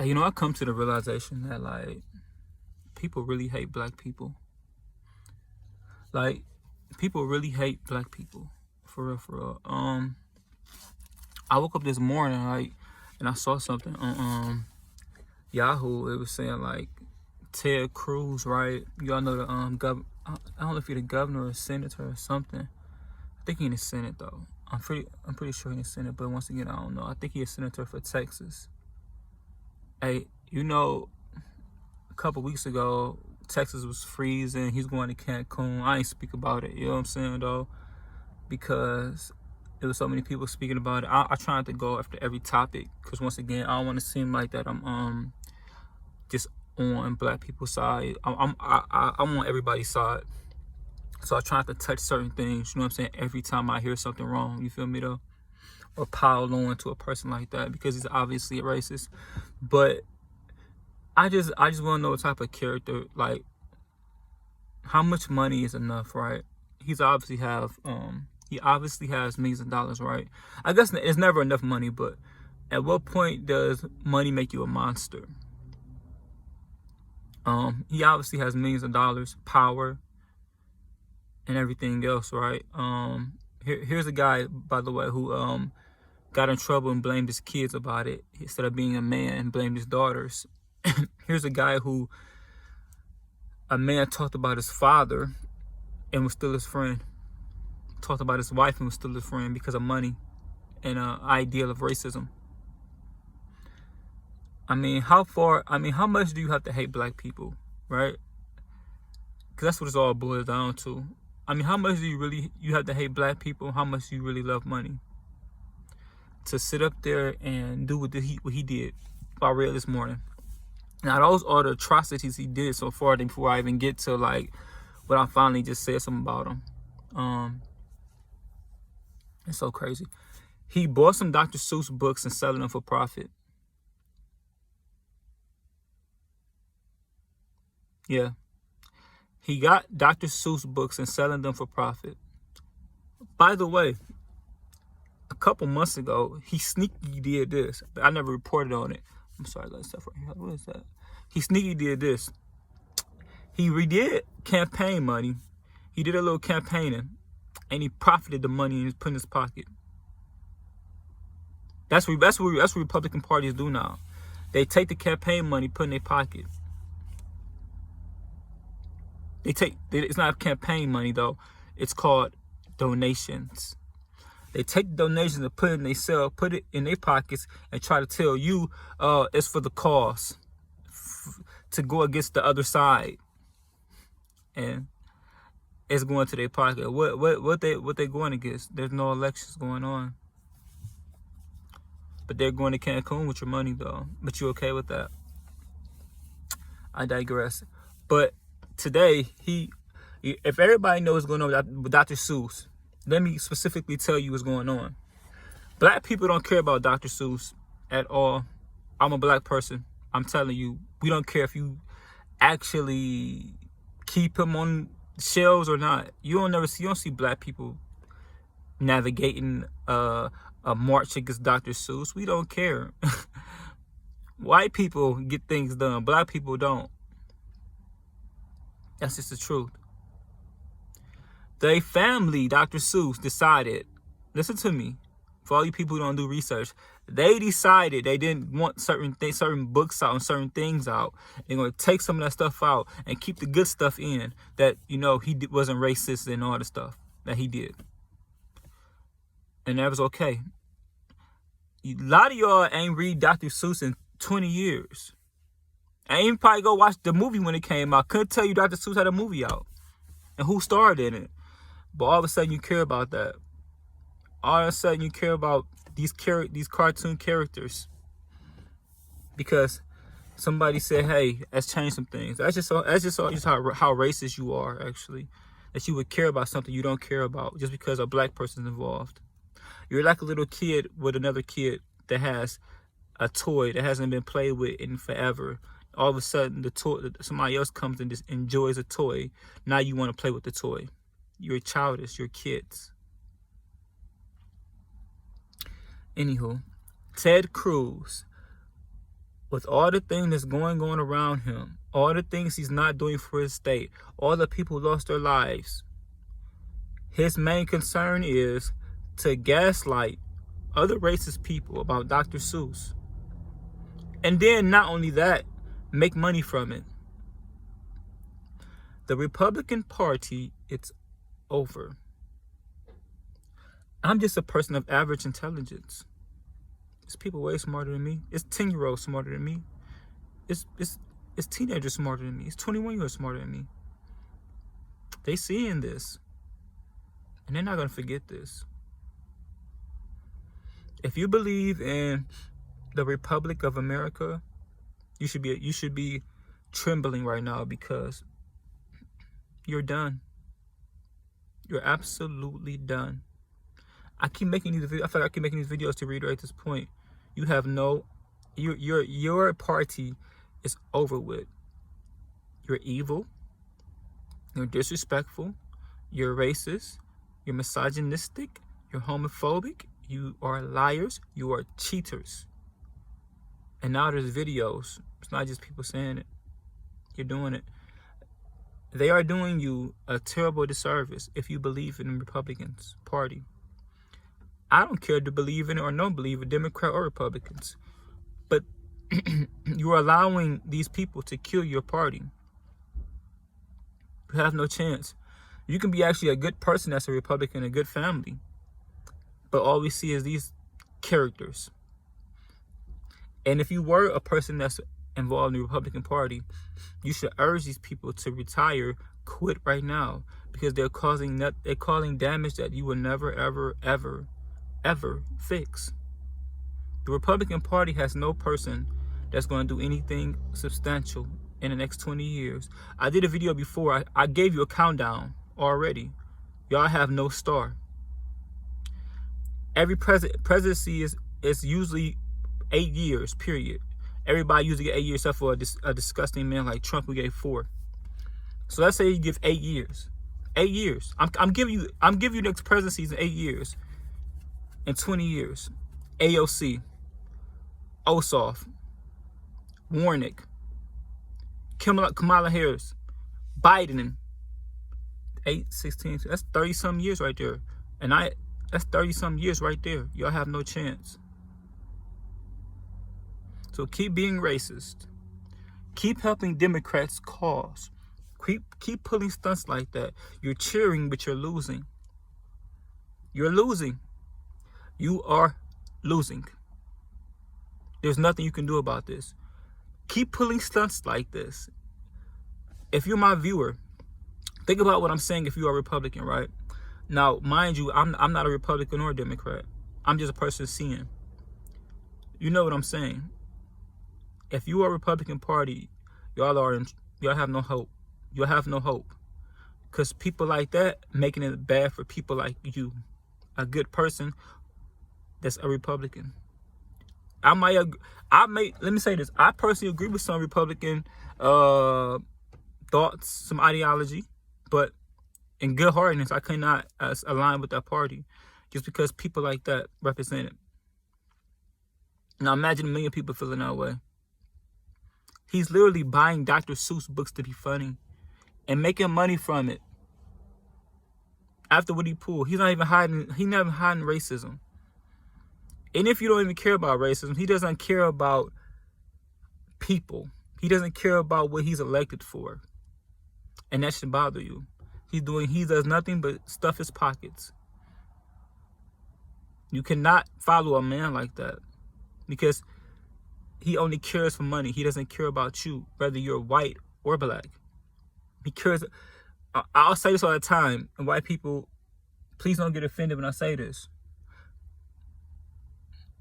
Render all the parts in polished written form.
And, you know, I come to the realization that, like, people really hate black people. Like, people really hate black people. For real, for real. I woke up this morning, like, and I saw something on Yahoo. It was saying, like, Ted Cruz, right? Y'all know the I don't know if he's the governor or senator or something. I think he's in the Senate though. I'm pretty sure he's in the Senate, but once again, I don't know. I think he's a senator for Texas. Hey, you know, a couple weeks ago, Texas was freezing. He's going to Cancun. I ain't speak about it. You know what I'm saying though? Because there was so many people speaking about it. I try not to go after every topic because once again, I don't want to seem like that I'm just on black people's side. I'm on everybody's side. So I try not to touch certain things, you know what I'm saying, every time I hear something wrong, you feel me though? Or pile on to a person like that because he's obviously a racist. But I just want to know what type of character, like, how much money is enough, right? He obviously has millions of dollars, right? I guess it's never enough money, but at what point does money make you a monster? He obviously has millions of dollars, power, and everything else, right? Here's a guy, by the way, who got in trouble and blamed his kids about it instead of being a man and blamed his daughters. Here's a guy who a man talked about his father and was still his friend. Talked about his wife and was still his friend because of money and an ideal of racism. I mean, how much do you have to hate black people, right? Because that's what it's all boils down to. I mean, how much do you have to hate black people? How much do you really love money? To sit up there and do what he did. I read this morning. Now, those are the atrocities he did so far before I even get to, like, what I finally just said something about him. It's so crazy. He bought some Dr. Seuss books and selling them for profit. Yeah. He got Dr. Seuss books and selling them for profit. By the way, a couple months ago, he sneaky did this. I never reported on it. I'm sorry, I got stuff right here. What is that? He sneaky did this. He redid campaign money. He did a little campaigning, and he profited the money and put in his pocket. That's what Republican parties do now. They take the campaign money, put in their pocket. It's not campaign money though. It's called donations. They take donations and put it in their pockets and try to tell you it's for the cause, to go against the other side, and it's going to their pocket. What they going against? There's no elections going on, but they're going to Cancun with your money though. But you okay with that? I digress. But today, if everybody knows what's going on with Dr. Seuss, let me specifically tell you what's going on. Black people don't care about Dr. Seuss at all. I'm a black person. I'm telling you, we don't care if you actually keep him on shelves or not. You don't see black people navigating a march against Dr. Seuss. We don't care. White people get things done. Black people don't. That's just the truth. They family, Dr. Seuss, decided, listen to me, for all you people who don't do research, they decided they didn't want certain books out and certain things out. They're going to take some of that stuff out and keep the good stuff in, that, you know, he wasn't racist and all the stuff that he did. And that was okay. A lot of y'all ain't read Dr. Seuss in 20 years. I ain't probably go watch the movie when it came out. Couldn't tell you Dr. Seuss had a movie out and who starred in it. But all of a sudden you care about that. All of a sudden you care about these cartoon characters because somebody said, "Hey, let's change some things." That's just how racist you are, actually. That you would care about something you don't care about just because a black person's involved. You're like a little kid with another kid that has a toy that hasn't been played with in forever. All of a sudden, somebody else comes and just enjoys a toy. Now you want to play with the toy. You're childish. You're kids. Anywho, Ted Cruz with all the things that's going on around him, all the things he's not doing for his state, all the people who lost their lives, his main concern is to gaslight other racist people about Dr. Seuss. And then not only that, make money from it. The Republican Party, it's over. I'm just a person of average intelligence. It's people way smarter than me. It's 10-year-olds smarter than me. It's teenagers smarter than me. It's 21-year-olds smarter than me. They seeing this. And they're not going to forget this. If you believe in the Republic of America, you should be trembling right now, because you're done. You're absolutely done. I keep making these videos. I feel like I keep making these videos to reiterate this point. You have no, your party is over with. You're evil. You're disrespectful. You're racist. You're misogynistic. You're homophobic. You are liars. You are cheaters. And now there's videos. It's not just people saying it. You're doing it. They are doing you a terrible disservice if you believe in the Republicans Party. I don't care to believe in it or don't believe in Democrat or Republicans. But you're allowing these people to kill your party. You have no chance. You can be actually a good person as a Republican, a good family. But all we see is these characters. And if you were a person that's involved in the Republican Party, you should urge these people to retire, quit right now, because they're causing damage that you will never, ever, ever, ever fix. The Republican Party has no person that's going to do anything substantial in the next 20 years. I did a video before. I gave you a countdown already. Y'all have no star. Every presidency is usually 8 years, period. Everybody usually get 8 years, except for a disgusting man like Trump who gave 4. So let's say you give 8 years. 8 years. I'm giving you next presidencies in 8 years. In 20 years. AOC, Ossoff, Warnock, Kamala Harris, Biden, 8, 16, that's 30-some years right there. And that's 30-some years right there. Y'all have no chance. So keep being racist. Keep helping Democrats' cause. Keep pulling stunts like that. You're cheering, but you're losing. You're losing. You are losing. There's nothing you can do about this. Keep pulling stunts like this. If you're my viewer, think about what I'm saying if you are a Republican, right? Now, mind you, I'm not a Republican or a Democrat. I'm just a person seeing. You know what I'm saying. If you are a Republican Party, y'all have no hope. You'll have no hope. Because people like that making it bad for people like you. A good person that's a Republican. Let me say this. I personally agree with some Republican thoughts, some ideology, but in good heartedness, I cannot align with that party just because people like that represent it. Now imagine 1 million people feeling that way. He's literally buying Dr. Seuss books to be funny and making money from it. After what he pulled, he's not even hiding racism. And if you don't even care about racism, he doesn't care about people. He doesn't care about what he's elected for. And that should bother you. He does nothing but stuff his pockets. You cannot follow a man like that because he only cares for money. He doesn't care about you, whether you're white or black. He cares. I'll say this all the time, and white people, please don't get offended when I say this.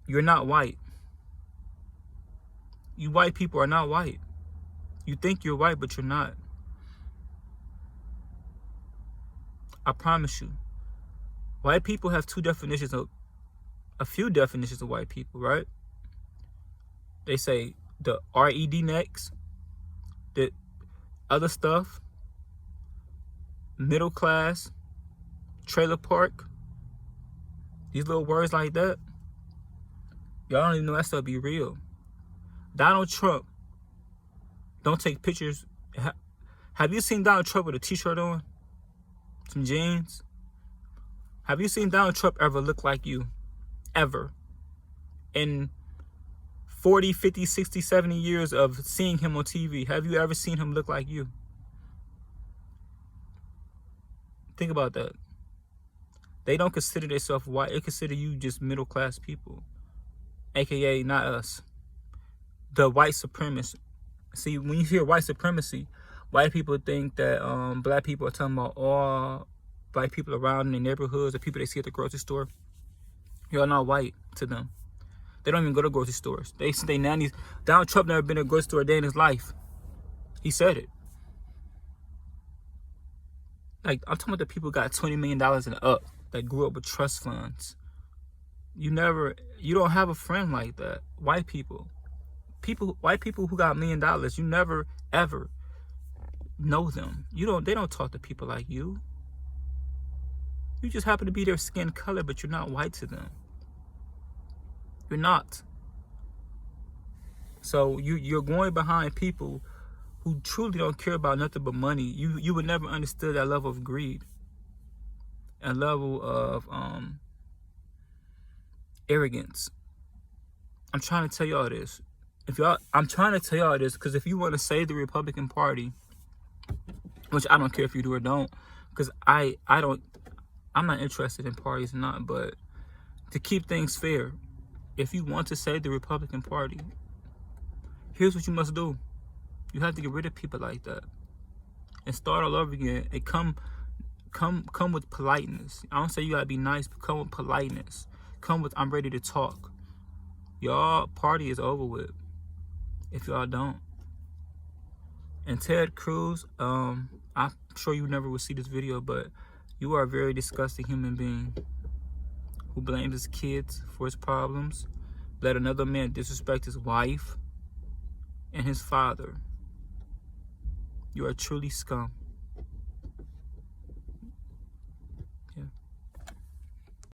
You're not white. You white people are not white. You think you're white, but you're not. I promise you. White people have a few definitions of white people, right? They say the rednecks, the other stuff, middle class, trailer park, these little words like that. Y'all don't even know that stuff be real. Donald Trump don't take pictures. Have you seen Donald Trump with a t-shirt on? Some jeans? Have you seen Donald Trump ever look like you? Ever? In 40, 50, 60, 70 years of seeing him on TV, have you ever seen him look like you? Think about that. They don't consider themselves white. They consider you just middle-class people. AKA not us. The white supremacists. See, when you hear white supremacy, white people think that black people are talking about all black people around in the neighborhoods, the people they see at the grocery store. You're not white to them. They don't even go to grocery stores. They say nannies. Donald Trump never been to a grocery store a day in his life. He said it. Like, I'm talking about the people who got $20 million and up, that grew up with trust funds. You don't have a friend like that. White people. White people who got $1 million, you never, ever know them. They don't talk to people like you. You just happen to be their skin color, but you're not white to them. You're not. So you're going behind people who truly don't care about nothing but money. You would never understand that level of greed, a level of arrogance. I'm trying to tell y'all this. I'm trying to tell y'all this because if you want to save the Republican Party, which I don't care if you do or don't, because I'm not interested in parties or not, but to keep things fair, if you want to save the Republican Party, here's what you must do. You have to get rid of people like that and start all over again. And come with politeness. I don't say you gotta be nice, but come with politeness. Come with, I'm ready to talk. Y'all party is over with if y'all don't. And Ted Cruz, I'm sure you never will see this video, but you are a very disgusting human being who blames his kids for his problems, let another man disrespect his wife and his father. You are truly scum.